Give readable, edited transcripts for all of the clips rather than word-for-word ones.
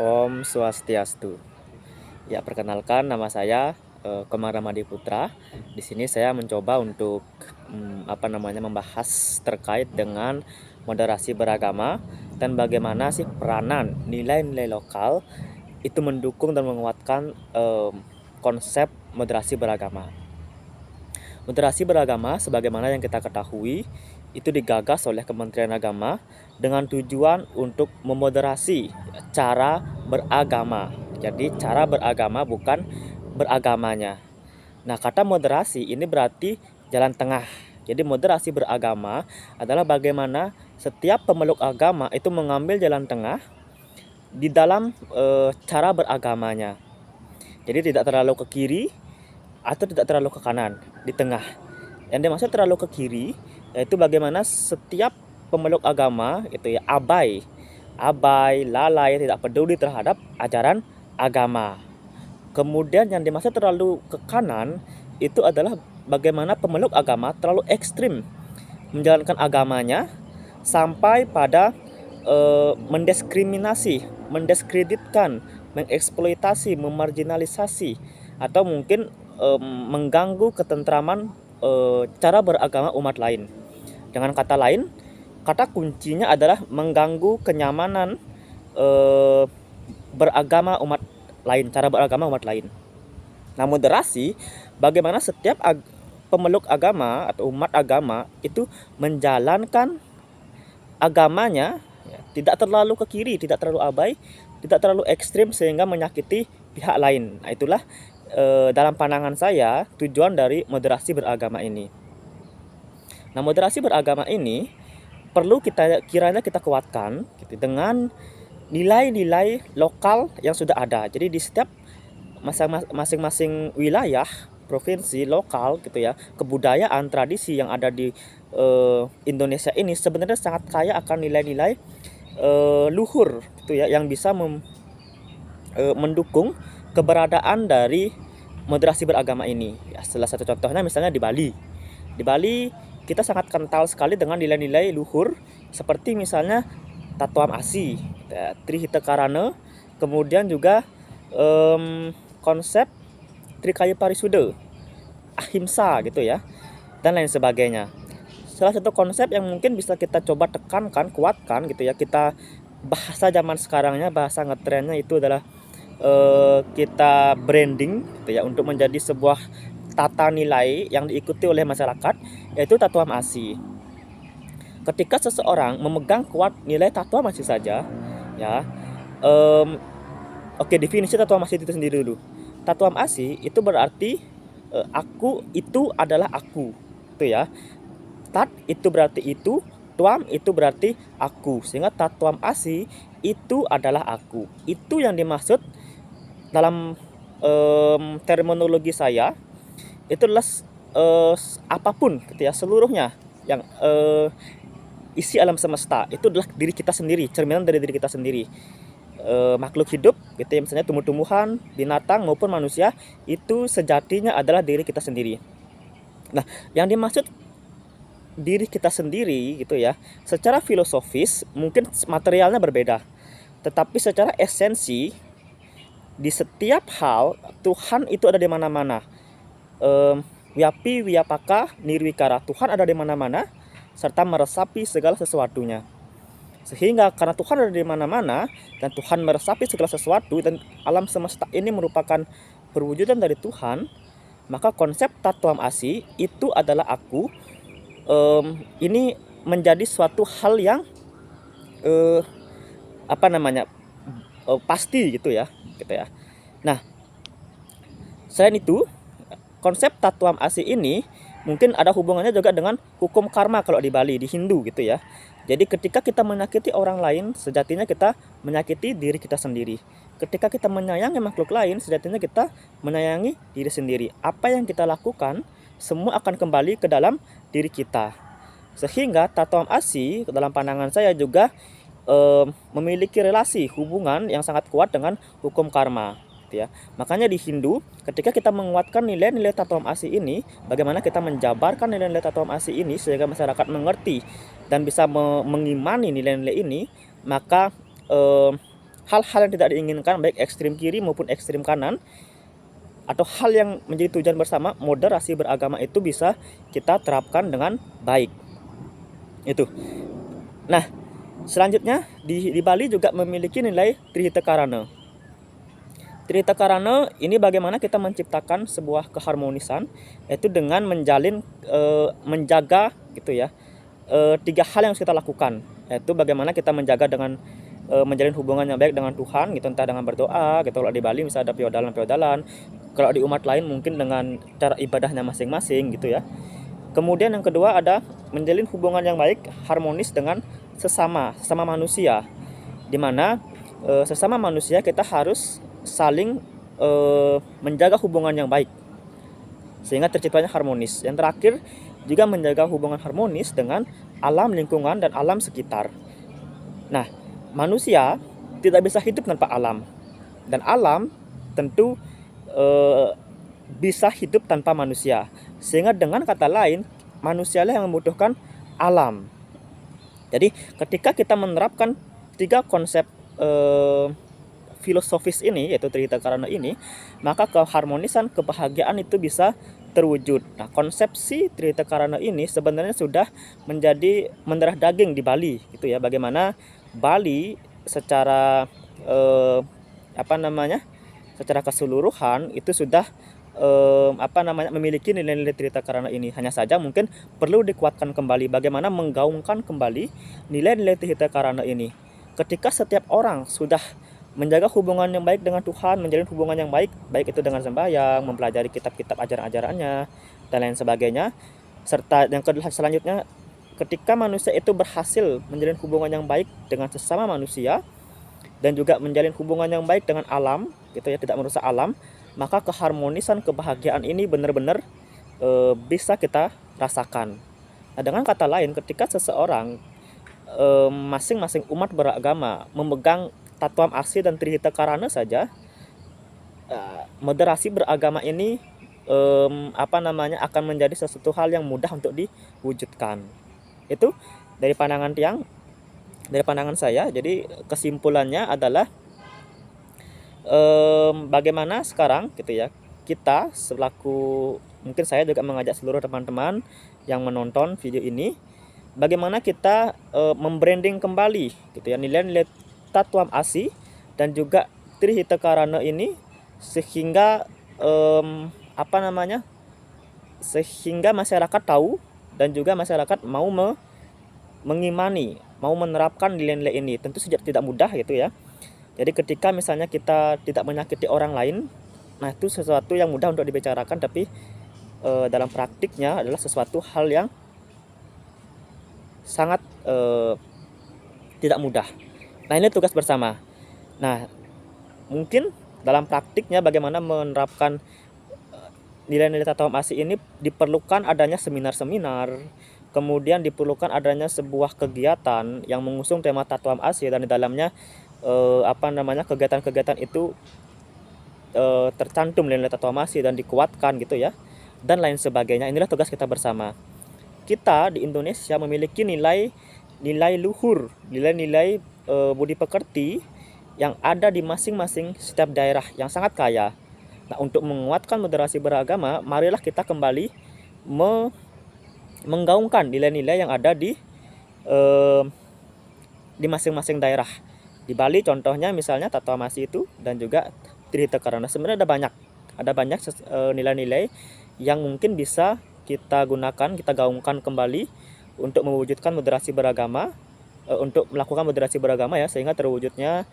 Om Swastiastu. Ya, perkenalkan nama saya Komang Ramadi Putra. Di sini saya mencoba untuk membahas terkait dengan moderasi beragama dan bagaimana sih peranan nilai-nilai lokal itu mendukung dan menguatkan konsep moderasi beragama. Moderasi beragama sebagaimana yang kita ketahui itu digagas oleh Kementerian Agama dengan tujuan untuk memoderasi cara beragama. Jadi cara beragama bukan beragamanya. Nah, kata moderasi ini berarti jalan tengah. Jadi moderasi beragama adalah bagaimana setiap pemeluk agama itu mengambil jalan tengah di dalam cara beragamanya. Jadi tidak terlalu ke kiri atau tidak terlalu ke kanan, di tengah. Yang dimaksud terlalu ke kiri yaitu bagaimana setiap pemeluk agama itu ya abai, lalai, tidak peduli terhadap ajaran agama. Kemudian yang dimaksud terlalu ke kanan itu adalah bagaimana pemeluk agama terlalu ekstrim menjalankan agamanya sampai pada mendiskriminasi, mendiskreditkan, mengeksploitasi, memarginalisasi atau mungkin mengganggu ketentraman cara beragama umat lain. Dengan kata lain, kata kuncinya adalah mengganggu kenyamanan beragama umat lain, cara beragama umat lain. Nah, moderasi bagaimana setiap pemeluk agama atau umat agama itu menjalankan agamanya ya, tidak terlalu ke kiri, tidak terlalu abai, tidak terlalu ekstrim sehingga menyakiti pihak lain. Nah, itulah dalam pandangan saya tujuan dari moderasi beragama ini. Nah, moderasi beragama ini perlu kiranya kita kuatkan gitu, dengan nilai-nilai lokal yang sudah ada. Jadi di setiap masing-masing wilayah, provinsi, lokal gitu ya, kebudayaan, tradisi yang ada di Indonesia ini sebenarnya sangat kaya akan nilai-nilai luhur gitu ya, yang bisa mendukung keberadaan dari moderasi beragama ini. Ya, salah satu contohnya misalnya di Bali. Di Bali kita sangat kental sekali dengan nilai-nilai luhur seperti misalnya Tatuam Asi, ya, Trihita Karana, kemudian juga konsep Trikaya Parisuda, Ahimsa gitu ya, dan lain sebagainya. Salah satu konsep yang mungkin bisa kita coba tekankan, kuatkan gitu ya, kita bahasa zaman sekarangnya, bahasa ngetrennya itu adalah kita branding gitu ya, untuk menjadi sebuah tata nilai yang diikuti oleh masyarakat, yaitu Tatuam Asi. Ketika seseorang memegang kuat nilai Tatuam Asi saja ya, oke, definisi Tatuam Asi itu sendiri dulu. Tatuam Asi itu berarti aku itu adalah aku, itu ya. Tat itu berarti itu, tuam itu berarti aku, sehingga Tatuam Asi itu adalah aku. Itu yang dimaksud dalam terminologi saya itu adalah apapun gitu ya, seluruhnya yang isi alam semesta itu adalah diri kita sendiri, cerminan dari diri kita sendiri. Makhluk hidup gitu ya, misalnya tumbuh-tumbuhan, binatang maupun manusia, itu sejatinya adalah diri kita sendiri. Nah, yang dimaksud diri kita sendiri gitu ya, secara filosofis mungkin materialnya berbeda, tetapi secara esensi di setiap hal Tuhan itu ada di mana-mana. Wiapi wiapaka nirwikara, Tuhan ada di mana-mana serta meresapi segala sesuatunya. Sehingga karena Tuhan ada di mana-mana dan Tuhan meresapi segala sesuatu dan alam semesta ini merupakan perwujudan dari Tuhan, maka konsep Tatuam Asi itu adalah aku. Ini menjadi suatu hal yang pasti gitu ya. Nah, selain itu, konsep Tatuam Asi ini mungkin ada hubungannya juga dengan hukum karma kalau di Bali, di Hindu gitu ya. Jadi ketika kita menyakiti orang lain, sejatinya kita menyakiti diri kita sendiri. Ketika kita menyayangi makhluk lain, sejatinya kita menyayangi diri sendiri. Apa yang kita lakukan, semua akan kembali ke dalam diri kita. Sehingga Tatuam Asi dalam pandangan saya juga memiliki relasi hubungan yang sangat kuat dengan hukum karma ya. Makanya di Hindu ketika kita menguatkan nilai-nilai Tatuam Asi ini, bagaimana kita menjabarkan nilai-nilai Tatuam Asi ini sehingga masyarakat mengerti dan bisa mengimani nilai-nilai ini, maka hal-hal yang tidak diinginkan baik ekstrim kiri maupun ekstrim kanan, atau hal yang menjadi tujuan bersama, moderasi beragama itu bisa kita terapkan dengan baik. Itu. Nah, selanjutnya di Bali juga memiliki nilai Trihita Karana. Trihita Karana ini bagaimana kita menciptakan sebuah keharmonisan, yaitu dengan menjaga gitu ya, 3 hal yang harus kita lakukan, yaitu bagaimana kita menjaga dengan menjalin hubungan yang baik dengan Tuhan gitu, entah dengan berdoa gitu. Kalau di Bali misalnya ada piodalan, kalau di umat lain mungkin dengan cara ibadahnya masing-masing gitu ya. Kemudian yang kedua ada menjalin hubungan yang baik, harmonis dengan sesama manusia, di mana sesama manusia kita harus saling menjaga hubungan yang baik sehingga terciptanya harmonis. Yang terakhir juga menjaga hubungan harmonis dengan alam lingkungan dan alam sekitar. Nah, manusia tidak bisa hidup tanpa alam, dan alam tentu bisa hidup tanpa manusia. Sehingga dengan kata lain, manusialah yang membutuhkan alam. Jadi ketika kita menerapkan 3 konsep filosofis ini, yaitu Trihita Karana ini, maka keharmonisan, kebahagiaan itu bisa terwujud. Nah, konsepsi Trihita Karana ini sebenarnya sudah menjadi mendarah daging di Bali gitu ya. Bagaimana Bali secara secara keseluruhan itu sudah memiliki nilai-nilai Trihita Karana ini. Hanya saja mungkin perlu dikuatkan kembali bagaimana menggaungkan kembali nilai-nilai Trihita Karana ini. Ketika setiap orang sudah menjaga hubungan yang baik dengan Tuhan, menjalin hubungan yang baik itu dengan sembahyang, mempelajari kitab-kitab ajaran-ajarannya dan lain sebagainya. Serta yang kedua selanjutnya, ketika manusia itu berhasil menjalin hubungan yang baik dengan sesama manusia dan juga menjalin hubungan yang baik dengan alam gitu ya, tidak merusak alam, maka keharmonisan, kebahagiaan ini benar-benar bisa kita rasakan. Nah, dengan kata lain, ketika seseorang masing-masing umat beragama memegang Tatuam Asi dan Trihita Karana saja, moderasi beragama ini akan menjadi sesuatu hal yang mudah untuk diwujudkan. Itu dari pandangan saya. Jadi kesimpulannya adalah bagaimana sekarang gitu ya, kita selaku, mungkin saya juga mengajak seluruh teman-teman yang menonton video ini, bagaimana kita membranding kembali gitu ya nilai-nilai Tatuam Asi dan juga Trihita Karana ini, sehingga sehingga masyarakat tahu dan juga masyarakat mau mengimani, mau menerapkan nilai-nilai ini. Tentu tidak mudah gitu ya. Jadi ketika misalnya kita tidak menyakiti orang lain, nah itu sesuatu yang mudah untuk dibicarakan, tapi dalam praktiknya adalah sesuatu hal yang sangat tidak mudah. Nah, ini tugas bersama. Nah, mungkin dalam praktiknya bagaimana menerapkan nilai-nilai Tatuam Asi ini diperlukan adanya seminar-seminar, kemudian diperlukan adanya sebuah kegiatan yang mengusung tema Tatuam Asi, dan di dalamnya kegiatan-kegiatan itu tercantum nilai Tatuam Asi dan dikuatkan gitu ya, dan lain sebagainya. Inilah tugas kita bersama. Kita di Indonesia memiliki nilai luhur, nilai-nilai budi pekerti yang ada di masing-masing setiap daerah yang sangat kaya. Nah, untuk menguatkan moderasi beragama, marilah kita kembali menggaungkan nilai-nilai yang ada di masing-masing daerah. Di Bali contohnya misalnya Tatuam Asi itu, dan juga Trihita Karana. Sebenarnya ada banyak nilai-nilai yang mungkin bisa kita gunakan, kita gaungkan kembali untuk mewujudkan moderasi beragama, untuk melakukan moderasi beragama ya, sehingga terwujudnya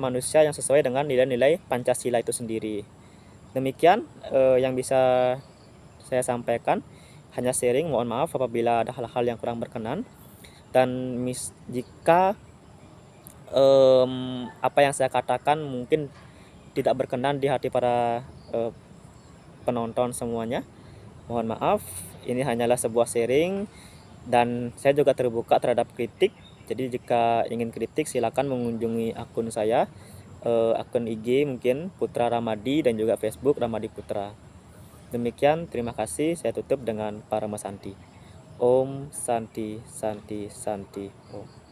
manusia yang sesuai dengan nilai-nilai Pancasila itu sendiri. Demikian yang bisa saya sampaikan, hanya sharing. Mohon maaf apabila ada hal-hal yang kurang berkenan, dan jika apa yang saya katakan mungkin tidak berkenan di hati para penonton semuanya, mohon maaf. Ini hanyalah sebuah sharing, dan saya juga terbuka terhadap kritik. Jadi jika ingin kritik silakan mengunjungi akun saya, akun IG mungkin Putra Ramadi, dan juga Facebook Ramadi Putra. Demikian, terima kasih. Saya tutup dengan Paramasanti. Om Santi Santi Santi Om.